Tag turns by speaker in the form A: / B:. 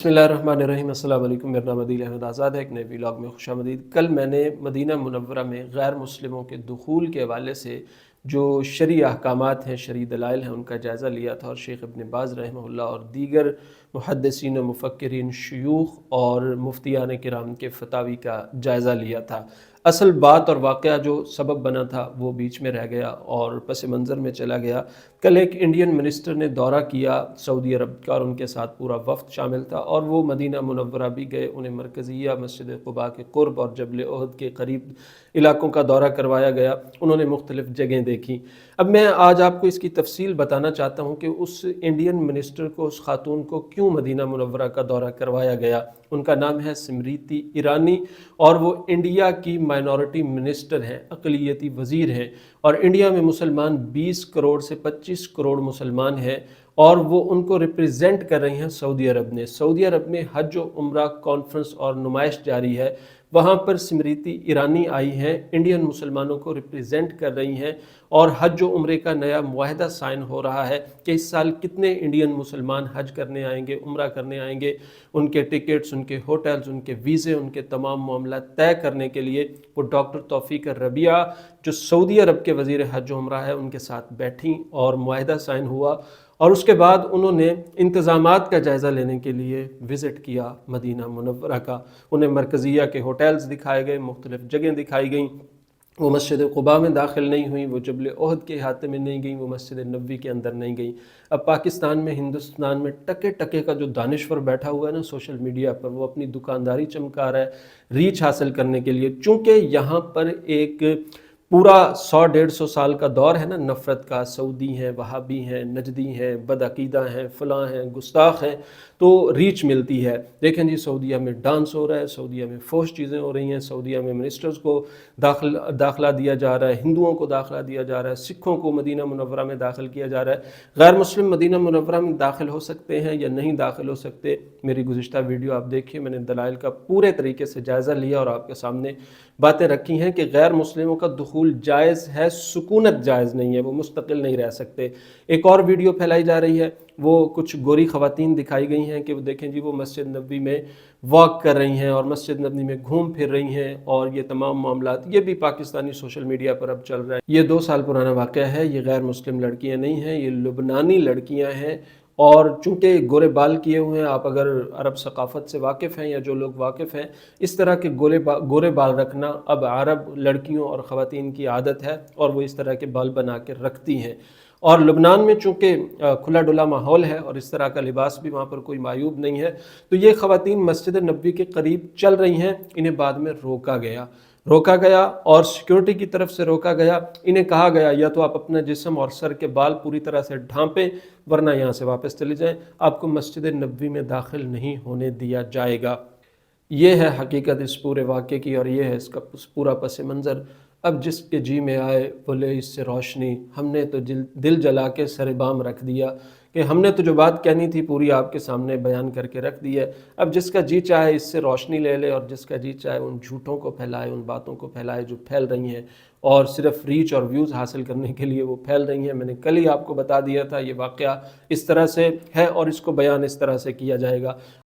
A: बिस्मिल्लाहिर्रहमानिर्रहीम। अस्सलाम वालेकुम। मेरा नाम अदील अहमद आज़ाद है। एक नए व्लॉग में खुशामदीद। कल मैंने मदीना मुनव्वरा में गैर मुस्लिमों के दुखूल के हवाले से जो शरई अहकामात हैं, शरई दलाइल हैं, उनका जायज़ा लिया था और शेख इब्न बाज़ रहमहुल्लाह और दीगर मुहद्दिसीन व मुफक्किरीन, शयूख और मुफ्तियान किराम के फतावी का जायज़ा लिया था। असल बात और वाक़या जो सबब बना था वो बीच में रह गया और पस मंज़र में चला गया। कल एक इंडियन मिनिस्टर ने दौरा किया सऊदी अरब का और उनके साथ पूरा वफ़द शामिल था और वो मदीना मुनव्वरा भी गए। उन्हें मरकज़िया, मस्जिद क़ुबा के क़ुर्ब और जबल उहद के करीब इलाकों का दौरा करवाया गया। उन्होंने मुख्तलिफ़ जगहें देखी। अब मैं आज आपको इसकी तफसील बताना चाहता हूँ कि उस इंडियन मिनिस्टर को, उस खातून को क्यों मदीना मुनव्वरा का दौरा करवाया गया। उनका नाम है स्मृति ईरानी और वो इंडिया की माइनॉरिटी मिनिस्टर हैं, अक़लियती वज़ीर हैं और इंडिया में मुसलमान 20 करोड़ से 25 करोड़ मुसलमान हैं और वो उनको रिप्रेजेंट कर रही हैं सऊदी अरब ने। सऊदी अरब में हज व उम्रा कॉन्फ्रेंस और नुमाइश जारी है। वहाँ पर स्मृति ईरानी आई हैं, इंडियन मुसलमानों को रिप्रेजेंट कर रही हैं और हज व उम्रे का नया मुआहदा साइन हो रहा है कि इस साल कितने इंडियन मुसलमान हज करने आएंगे, उम्रा करने आएंगे। उनके टिकट्स, उनके होटल्स, उनके वीज़े, उनके तमाम मामला तय करने के लिए वो डॉक्टर तौफीक रबिया जो सऊदी अरब के वज़ीर हज व उम्रा है उनके साथ बैठी और मुआहदा साइन हुआ और उसके बाद उन्होंने इंतज़ामात का जायज़ा लेने के लिए विज़िट किया मदीना मुनव्वरा का। उन्हें मरकज़िया के होटल्स दिखाए गए, मुख्तलिफ़ जगह दिखाई गईं। वो मस्जिद क़ुबा में दाखिल नहीं हुई, वो जबल उहद के अहाते में नहीं गई, वो मस्जिद नबवी के अंदर नहीं गई। अब पाकिस्तान में, हिंदुस्तान में टके टके का जो दानिश्वर बैठा हुआ है ना सोशल मीडिया पर, वो अपनी दुकानदारी चमका रहा है रीच हासिल करने के लिए। चूँकि यहाँ पर एक पूरा 100-150 साल का दौर है ना नफ़रत का, सऊदी हैं, वहाबी हैं, नजदी हैं, बदअकीदा हैं, फ़लाँ हैं, गुस्ताख हैं, तो रीच मिलती है। देखें जी, सऊदीया में डांस हो रहा है, सऊदीया में फ़ोश चीज़ें हो रही हैं, सऊदीया में मिनिस्टर्स को दाखिला दिया जा रहा है, हिंदुओं को दाखिला दिया जा रहा है, सिखों को मदीना मुनव्वरा में दाखिल किया जा रहा है। गैर मुस्लिम मदीना मुनव्वरा में दाखिल हो सकते हैं या नहीं दाखिल हो सकते, मेरी गुज़िश्ता वीडियो आप देखिए, मैंने दलाइल का पूरे तरीके से जायज़ा लिया और आपके सामने बातें रखी हैं कि गैर मुस्लिमों का दुखूल जायज़ है, सुकूनत जायज़ नहीं है, वो मुस्तकिल नहीं रह सकते। एक और वीडियो फैलाई जा रही है, वो कुछ गोरी ख़वातीन दिखाई गई हैं कि वो देखें जी, वो मस्जिद नबवी में वॉक कर रही हैं और मस्जिद नबवी में घूम फिर रही हैं और ये तमाम मामलात, ये भी पाकिस्तानी सोशल मीडिया पर अब चल रहा है। ये 2 साल पुराना वाक़या है। ये गैर मुस्लिम लड़कियाँ नहीं हैं, ये लुबनानी लड़कियाँ हैं और चूँकि गोरे बाल किए हुए हैं, आप अगर अरब सकाफ़त से वाकिफ़ हैं या जो लोग वाकिफ़ हैं, इस तरह के गोरे बाल रखना अब अरब लड़कियों और ख़वातीन की आदत है और वो इस तरह के बाल बना के रखती हैं। और लुबनान में चूँकि खुला डुला माहौल है और इस तरह का लिबास भी वहाँ पर कोई मायूब नहीं है, तो ये ख़वातीन मस्जिद नबवी के करीब चल रही हैं। इन्हें बाद में रोका गया और सिक्योरिटी की तरफ से रोका गया। इन्हें कहा गया या तो आप अपना जिस्म और सर के बाल पूरी तरह से ढांपें, वरना यहाँ से वापस चले जाएं, आपको मस्जिद नबवी में दाखिल नहीं होने दिया जाएगा। ये है हकीकत इस पूरे वाक़े की और ये है इसका पूरा पस मंज़र। अब जिसके जी में आए बोले इससे रोशनी, हमने तो दिल जला के सरेबाम रख दिया कि हमने तो जो बात कहनी थी पूरी आपके सामने बयान करके रख दी है। अब जिसका जी चाहे इससे रोशनी ले ले और जिसका जी चाहे उन झूठों को फैलाए, उन बातों को फैलाए जो फैल रही हैं और सिर्फ रीच और व्यूज़ हासिल करने के लिए वो फैल रही हैं। मैंने कल ही आपको बता दिया था ये वाक़या इस तरह से है और इसको बयान इस तरह से किया जाएगा।